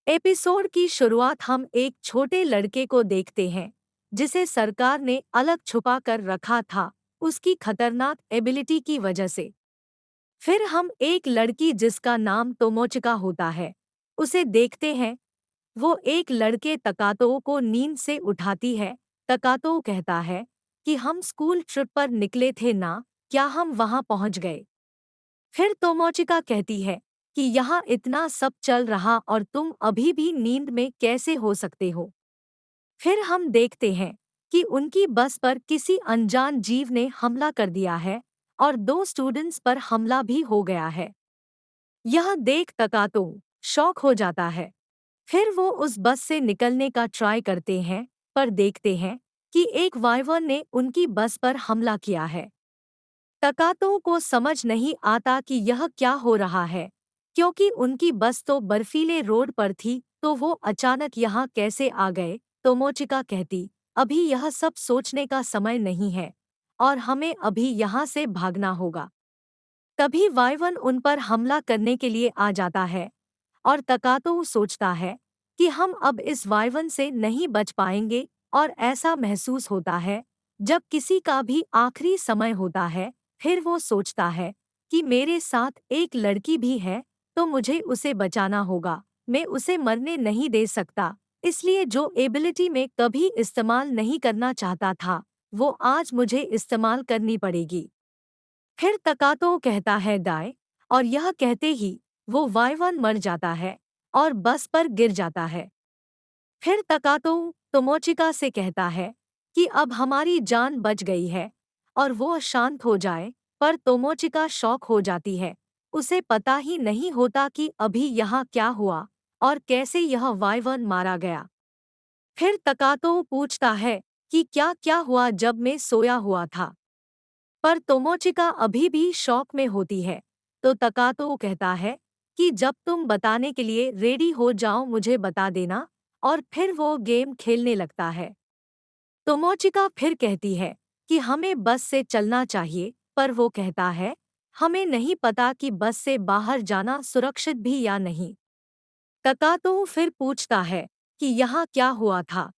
Episode की शुरुआत हम एक छोटे लड़के को देखते हैं जिसे सरकार ने अलग छुपा कर रखा था उसकी खतरनाक एबिलिटी की वजह से। फिर हम एक लड़की जिसका नाम तोमोचिका होता है उसे देखते हैं। वो एक लड़के तकातो को नींद से उठाती है। तकातो कहता है कि हम स्कूल ट्रिप पर निकले थे ना, क्या हम वहां पहुंच गए? फिर तोमोचिका कहती है कि यहाँ इतना सब चल रहा और तुम अभी भी नींद में कैसे हो सकते हो। फिर हम देखते हैं कि उनकी बस पर किसी अनजान जीव ने हमला कर दिया है और दो स्टूडेंट्स पर हमला भी हो गया है। यह देख तकातो शॉक हो जाता है। फिर वो उस बस से निकलने का ट्राई करते हैं, पर देखते हैं कि एक वाइवर ने उनकी बस पर हमला किया है। तकातों को समझ नहीं आता कि यह क्या हो रहा है, क्योंकि उनकी बस तो बर्फीले रोड पर थी, तो वो अचानक यहाँ कैसे आ गए। तोमोचिका कहती, अभी यह सब सोचने का समय नहीं है और हमें अभी यहाँ से भागना होगा। तभी वाइवन उन पर हमला करने के लिए आ जाता है और तकातो सोचता है कि हम अब इस वाइवन से नहीं बच पाएंगे। और ऐसा महसूस होता है जब किसी का भी आखिरी समय होता है। फिर वो सोचता है कि मेरे साथ एक लड़की भी है, तो मुझे उसे बचाना होगा। मैं उसे मरने नहीं दे सकता, इसलिए जो एबिलिटी में कभी इस्तेमाल नहीं करना चाहता था वो आज मुझे इस्तेमाल करनी पड़ेगी। फिर तकातो कहता है डाय, और यह कहते ही वो वाइवन मर जाता है और बस पर गिर जाता है। फिर तकातो तोमोचिका से कहता है कि अब हमारी जान बच गई है और वो शांत हो जाए, पर तोमोचिका शॉक हो जाती है। उसे पता ही नहीं होता कि अभी यहाँ क्या हुआ और कैसे यह वाइवन मारा गया। फिर तकातो पूछता है कि क्या क्या हुआ जब मैं सोया हुआ था, पर तोमोचिका अभी भी शौक में होती है। तो तकातो कहता है कि जब तुम बताने के लिए रेडी हो जाओ मुझे बता देना, और फिर वो गेम खेलने लगता है। तोमोचिका फिर कहती है कि हमें बस से चलना चाहिए, पर वो कहता है हमें नहीं पता कि बस से बाहर जाना सुरक्षित भी या नहीं। तकातो फिर पूछता है कि यहाँ क्या हुआ था।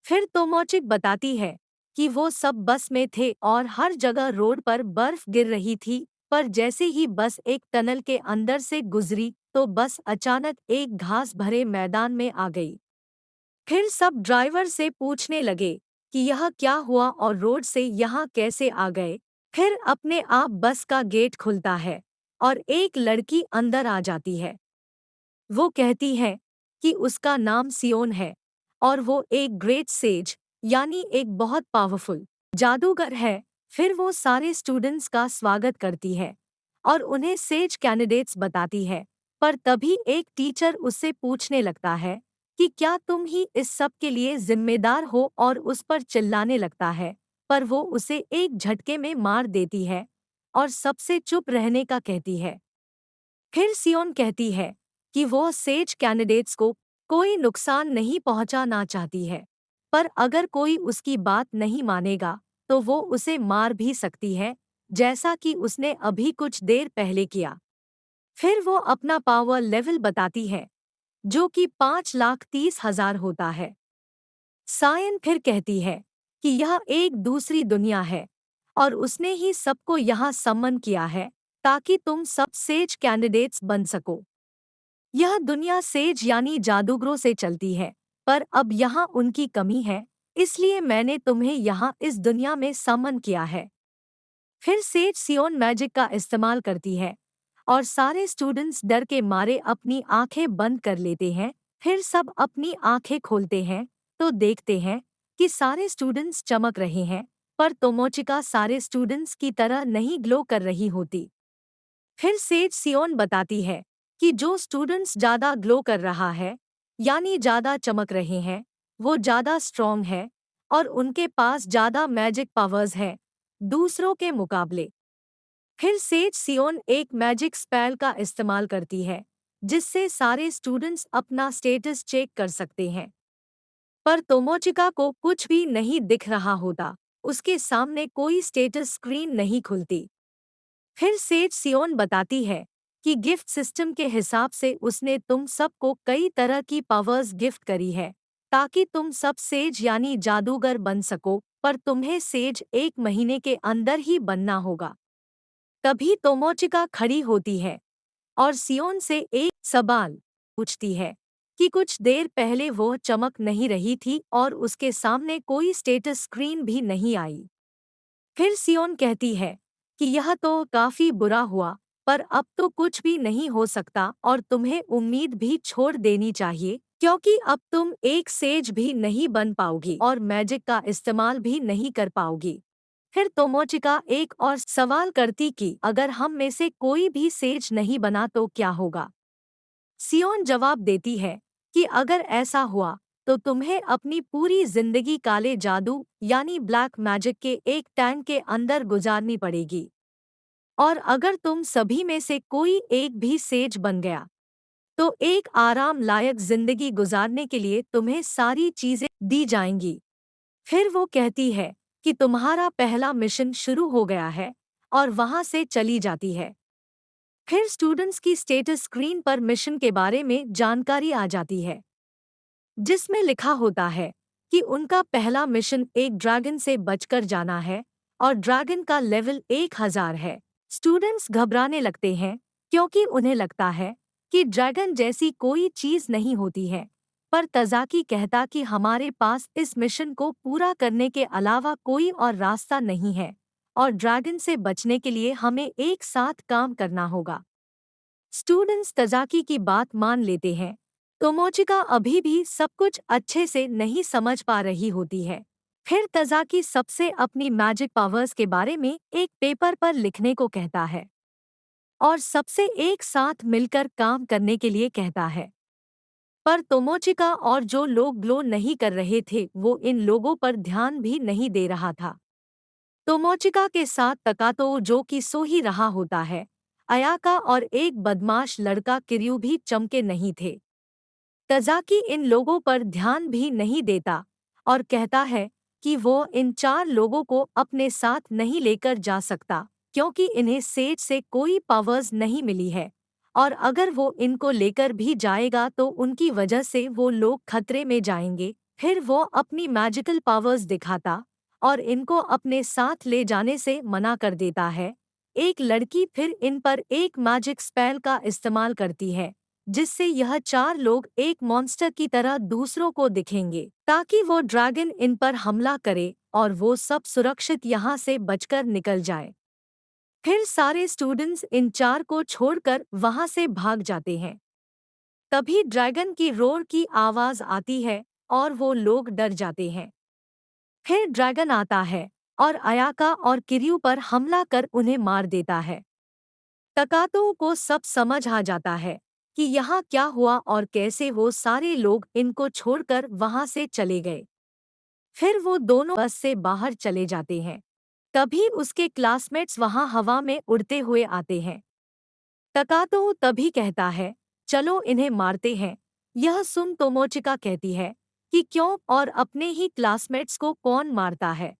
फिर तोमोचिक बताती है कि वो सब बस में थे और हर जगह रोड पर बर्फ गिर रही थी, पर जैसे ही बस एक टनल के अंदर से गुजरी तो बस अचानक एक घास भरे मैदान में आ गई। फिर सब ड्राइवर से पूछने लगे कि यह क्या हुआ और रोड से यहाँ कैसे आ गए। फिर अपने आप बस का गेट खुलता है और एक लड़की अंदर आ जाती है। वो कहती है कि उसका नाम सियोन है और वो एक ग्रेट सेज यानी एक बहुत पावरफुल जादूगर है। फिर वो सारे स्टूडेंट्स का स्वागत करती है और उन्हें सेज कैंडिडेट्स बताती है। पर तभी एक टीचर उससे पूछने लगता है कि क्या तुम ही इस सब के लिए जिम्मेदार हो, और उस पर चिल्लाने लगता है। पर वो उसे एक झटके में मार देती है और सबसे चुप रहने का कहती है। फिर सियोन कहती है कि वो सेज कैंडिडेट्स को कोई नुकसान नहीं पहुंचाना चाहती है, पर अगर कोई उसकी बात नहीं मानेगा तो वो उसे मार भी सकती है, जैसा कि उसने अभी कुछ देर पहले किया। फिर वो अपना पावर लेवल बताती है, जो कि 5,30,000 होता है। सायन फिर कहती है कि यह एक दूसरी दुनिया है और उसने ही सबको यहाँ सम्मन किया है ताकि तुम सब सेज कैंडिडेट्स बन सको। यह दुनिया सेज यानी जादूगरों से चलती है, पर अब यहाँ उनकी कमी है, इसलिए मैंने तुम्हें यहाँ इस दुनिया में समन किया है। फिर सेज सियोन मैजिक का इस्तेमाल करती है और सारे स्टूडेंट्स डर के मारे अपनी आंखें बंद कर लेते हैं। फिर सब अपनी आंखें खोलते हैं तो देखते हैं कि सारे स्टूडेंट्स चमक रहे हैं, पर तोमोचिका सारे स्टूडेंट्स की तरह नहीं ग्लो कर रही होती। फिर सेज सियोन बताती है कि जो स्टूडेंट्स ज़्यादा ग्लो कर रहा है, यानी ज़्यादा चमक रहे हैं, वो ज़्यादा स्ट्रॉन्ग है और उनके पास ज़्यादा मैजिक पावर्स है दूसरों के मुकाबले। फिर सेज सियोन एक मैजिक स्पेल का इस्तेमाल करती है जिससे सारे स्टूडेंट्स अपना स्टेटस चेक कर सकते हैं, पर तोमोचिका को कुछ भी नहीं दिख रहा होता। उसके सामने कोई स्टेटस स्क्रीन नहीं खुलती। फिर सेज सियोन बताती है कि गिफ्ट सिस्टम के हिसाब से उसने तुम सबको कई तरह की पावर्स गिफ्ट करी है ताकि तुम सब सेज यानी जादूगर बन सको, पर तुम्हें सेज 1 महीने के अंदर ही बनना होगा। तभी तोमोचिका खड़ी होती है और सियोन से एक सवाल पूछती है कि कुछ देर पहले वो चमक नहीं रही थी और उसके सामने कोई स्टेटस स्क्रीन भी नहीं आई। फिर सियोन कहती है कि यह तो काफी बुरा हुआ, पर अब तो कुछ भी नहीं हो सकता और तुम्हें उम्मीद भी छोड़ देनी चाहिए, क्योंकि अब तुम एक सेज भी नहीं बन पाओगी और मैजिक का इस्तेमाल भी नहीं कर पाओगी। फिर तोमोचिका एक और सवाल करती कि अगर हम में से कोई भी सेज नहीं बना तो क्या होगा। सियोन जवाब देती है कि अगर ऐसा हुआ तो तुम्हें अपनी पूरी जिंदगी काले जादू यानी ब्लैक मैजिक के एक टैंक के अंदर गुजारनी पड़ेगी, और अगर तुम सभी में से कोई एक भी सेज बन गया तो एक आराम लायक जिंदगी गुजारने के लिए तुम्हें सारी चीजें दी जाएंगी। फिर वो कहती है कि तुम्हारा पहला मिशन शुरू हो गया है और वहां से चली जाती है। फिर स्टूडेंट्स की स्टेटस स्क्रीन पर मिशन के बारे में जानकारी आ जाती है, जिसमें लिखा होता है कि उनका पहला मिशन एक ड्रैगन से बचकर जाना है और ड्रैगन का लेवल 1000 है। स्टूडेंट्स घबराने लगते हैं क्योंकि उन्हें लगता है कि ड्रैगन जैसी कोई चीज नहीं होती है, पर तजाकी कहता कि हमारे पास इस मिशन को पूरा करने के अलावा कोई और रास्ता नहीं है और ड्रैगन से बचने के लिए हमें एक साथ काम करना होगा। स्टूडेंट्स तजाकी की बात मान लेते हैं। तोमोचिका अभी भी सब कुछ अच्छे से नहीं समझ पा रही होती है। फिर तजाकी सबसे अपनी मैजिक पावर्स के बारे में एक पेपर पर लिखने को कहता है और सबसे एक साथ मिलकर काम करने के लिए कहता है। पर तोमोचिका और जो लोग ग्लो नहीं कर रहे थे वो इन लोगों पर ध्यान भी नहीं दे रहा था। तोमोचिका के साथ तकातो जो कि सो ही रहा होता है, अयाका और एक बदमाश लड़का किर्यू भी चमके नहीं थे। तजाकी इन लोगों पर ध्यान भी नहीं देता और कहता है कि वो इन 4 लोगों को अपने साथ नहीं लेकर जा सकता, क्योंकि इन्हें सेज से कोई पावर्स नहीं मिली है और अगर वो इनको लेकर भी जाएगा तो उनकी वजह से वो लोग खतरे में जाएंगे। फिर वो अपनी मैजिकल पावर्स दिखाता और इनको अपने साथ ले जाने से मना कर देता है। एक लड़की फिर इन पर एक मैजिक स्पेल का इस्तेमाल करती है, जिससे यह 4 लोग एक मॉन्स्टर की तरह दूसरों को दिखेंगे ताकि वो ड्रैगन इन पर हमला करे और वो सब सुरक्षित यहाँ से बचकर निकल जाए। फिर सारे स्टूडेंट्स इन 4 को छोड़कर वहां से भाग जाते हैं। तभी ड्रैगन की रोर की आवाज आती है और वो लोग डर जाते हैं। फिर ड्रैगन आता है और अयाका और किर्यू पर हमला कर उन्हें मार देता है। तकातो को सब समझ आ जाता है कि यहाँ क्या हुआ और कैसे वो सारे लोग इनको छोड़कर वहां से चले गए। फिर वो दोनों बस से बाहर चले जाते हैं। तभी उसके क्लासमेट्स वहां हवा में उड़ते हुए आते हैं। तकातो तभी कहता है, चलो इन्हें मारते हैं। यह सुन तोमोचिका कहती है कि क्यों और अपने ही क्लासमेट्स को कौन मारता है।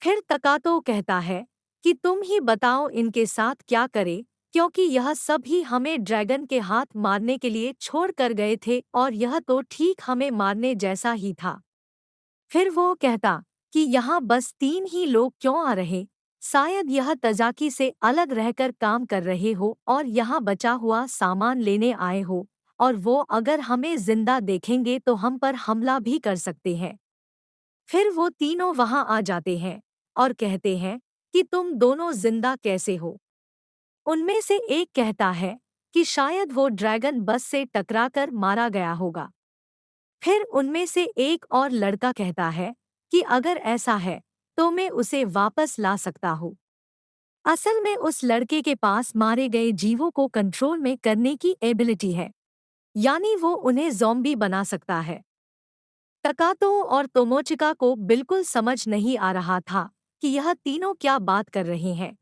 फिर तकातो कहता है कि तुम ही बताओ इनके साथ क्या करें, क्योंकि यह सब ही हमें ड्रैगन के हाथ मारने के लिए छोड़ कर गए थे और यह तो ठीक हमें मारने जैसा ही था। फिर वो कहता कि यहाँ बस 3 ही लोग क्यों आ रहे, शायद यह तजाकी से अलग रहकर काम कर रहे हो और यहाँ बचा हुआ सामान लेने आए हो, और वो अगर हमें जिंदा देखेंगे तो हम पर हमला भी कर सकते हैं। फिर वो तीनों वहां आ जाते हैं और कहते हैं कि तुम दोनों जिंदा कैसे हो। उनमें से एक कहता है कि शायद वो ड्रैगन बस से टकराकर मारा गया होगा। फिर उनमें से एक और लड़का कहता है कि अगर ऐसा है तो मैं उसे वापस ला सकता हूँ। असल में उस लड़के के पास मारे गए जीवों को कंट्रोल में करने की एबिलिटी है, यानी वो उन्हें ज़ॉम्बी बना सकता है। तकातो और तोमोचिका को बिल्कुल समझ नहीं आ रहा था कि यह तीनों क्या बात कर रहे हैं।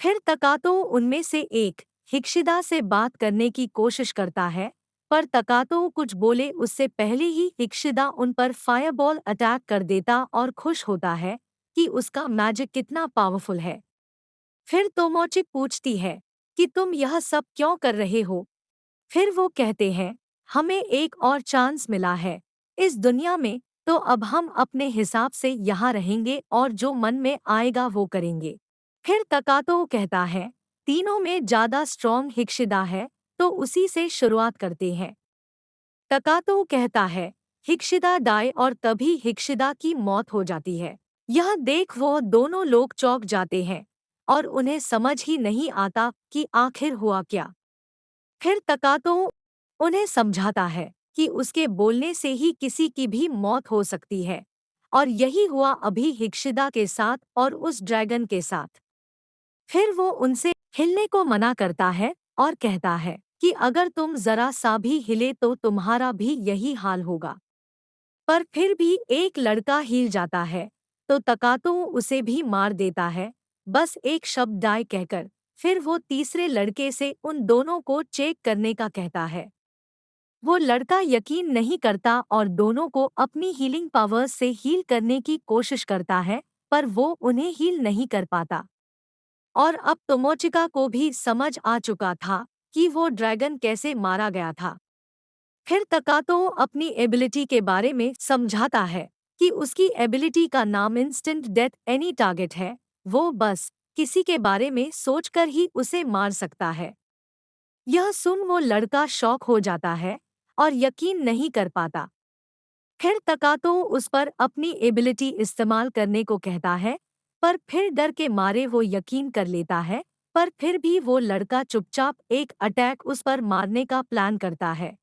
फिर तकातो उनमें से एक हिक्शिदा से बात करने की कोशिश करता है, पर तकातो कुछ बोले उससे पहले ही हिक्शिदा उन पर फायरबॉल अटैक कर देता और खुश होता है कि उसका मैजिक कितना पावरफुल है। फिर तोमोचिक पूछती है कि तुम यह सब क्यों कर रहे हो। फिर वो कहते हैं, हमें एक और चांस मिला है इस दुनिया में, तो अब हम अपने हिसाब से यहाँ रहेंगे और जो मन में आएगा वो करेंगे। फिर तकातो कहता है, तीनों में ज्यादा स्ट्रॉन्ग हिक्शिदा है, तो उसी से शुरुआत करते हैं। तकातो कहता है, हिक्शिदा डाय, और तभी हिक्शिदा की मौत हो जाती है। यह देख वो दोनों लोग चौंक जाते हैं और उन्हें समझ ही नहीं आता कि आखिर हुआ क्या। फिर तकातो उन्हें समझाता है कि उसके बोलने से ही किसी की भी मौत हो सकती है, और यही हुआ अभी हिक्शिदा के साथ और उस ड्रैगन के साथ। फिर वो उनसे हिलने को मना करता है और कहता है कि अगर तुम जरा सा भी हिले तो तुम्हारा भी यही हाल होगा। पर फिर भी एक लड़का हिल जाता है, तो तकातो उसे भी मार देता है, बस एक शब्द डाय कहकर। फिर वो तीसरे लड़के से उन दोनों को चेक करने का कहता है। वो लड़का यकीन नहीं करता और दोनों को अपनी हीलिंग पावर्स से हील करने की कोशिश करता है, पर वो उन्हें हील नहीं कर पाता। और अब तोमोचिका को भी समझ आ चुका था कि वो ड्रैगन कैसे मारा गया था। फिर तकातो अपनी एबिलिटी के बारे में समझाता है कि उसकी एबिलिटी का नाम इंस्टेंट डेथ एनी टारगेट है, वो बस किसी के बारे में सोचकर ही उसे मार सकता है। यह सुन वो लड़का शॉक हो जाता है और यकीन नहीं कर पाता। फिर तकातो उस पर अपनी एबिलिटी इस्तेमाल करने को कहता है, पर फिर डर के मारे वो यकीन कर लेता है। पर फिर भी वो लड़का चुपचाप एक अटैक उस पर मारने का प्लान करता है।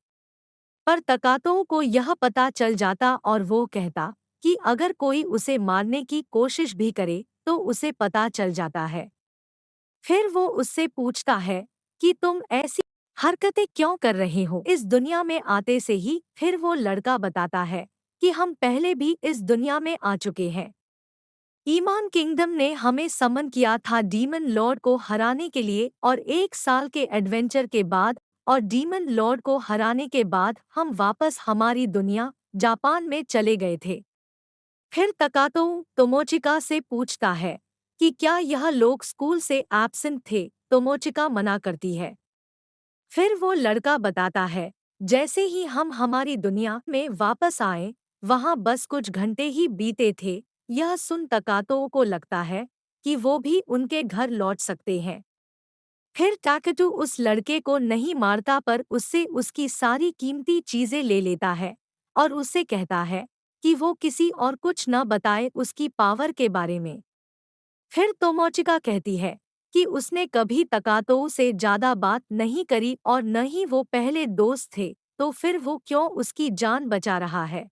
पर तकातो को यह पता चल जाता और वो कहता कि अगर कोई उसे मारने की कोशिश भी करे तो उसे पता चल जाता है। फिर वो उससे पूछता है कि तुम ऐसी हरकतें क्यों कर रहे हो इस दुनिया में आते से ही। फिर वो लड़का बताता है कि हम पहले भी इस दुनिया में आ चुके हैं। ईमान किंगडम ने हमें समन किया था डीमन लॉर्ड को हराने के लिए, और 1 साल के एडवेंचर के बाद और डीमन लॉर्ड को हराने के बाद हम वापस हमारी दुनिया जापान में चले गए थे। फिर तकातो तोमोचिका से पूछता है कि क्या यह लोग स्कूल से एब्सेंट थे। तोमोचिका मना करती है। फिर वो लड़का बताता है, जैसे ही हम हमारी दुनिया में वापस आए, वहां बस कुछ घंटे ही बीते थे। यह सुन तकातो को लगता है कि वो भी उनके घर लौट सकते हैं। फिर टाकेटू उस लड़के को नहीं मारता, पर उससे उसकी सारी कीमती चीजें ले लेता है और उससे कहता है कि वो किसी और कुछ न बताए उसकी पावर के बारे में। फिर तोमोचिका कहती है कि उसने कभी तकातो से ज्यादा बात नहीं करी और न ही वो पहले दोस्त थे, तो फिर वो क्यों उसकी जान बचा रहा है।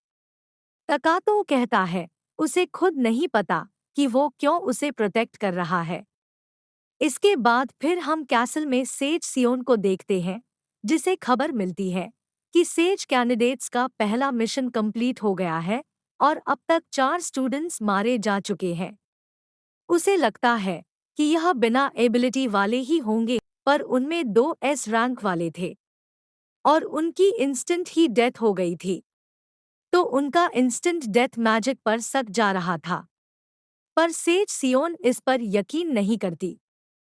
तकातो कहता है उसे खुद नहीं पता कि वो क्यों उसे प्रोटेक्ट कर रहा है। इसके बाद फिर हम कैसल में सेज सियोन को देखते हैं, जिसे खबर मिलती है कि सेज कैंडिडेट्स का पहला मिशन कंप्लीट हो गया है और अब तक 4 स्टूडेंट्स मारे जा चुके हैं। उसे लगता है कि यह बिना एबिलिटी वाले ही होंगे, पर उनमें 2 S रैंक वाले थे और उनकी इंस्टेंट ही डेथ हो गई थी, तो उनका इंस्टेंट डेथ मैजिक पर सक जा रहा था। पर सेज सियोन इस पर यकीन नहीं करती।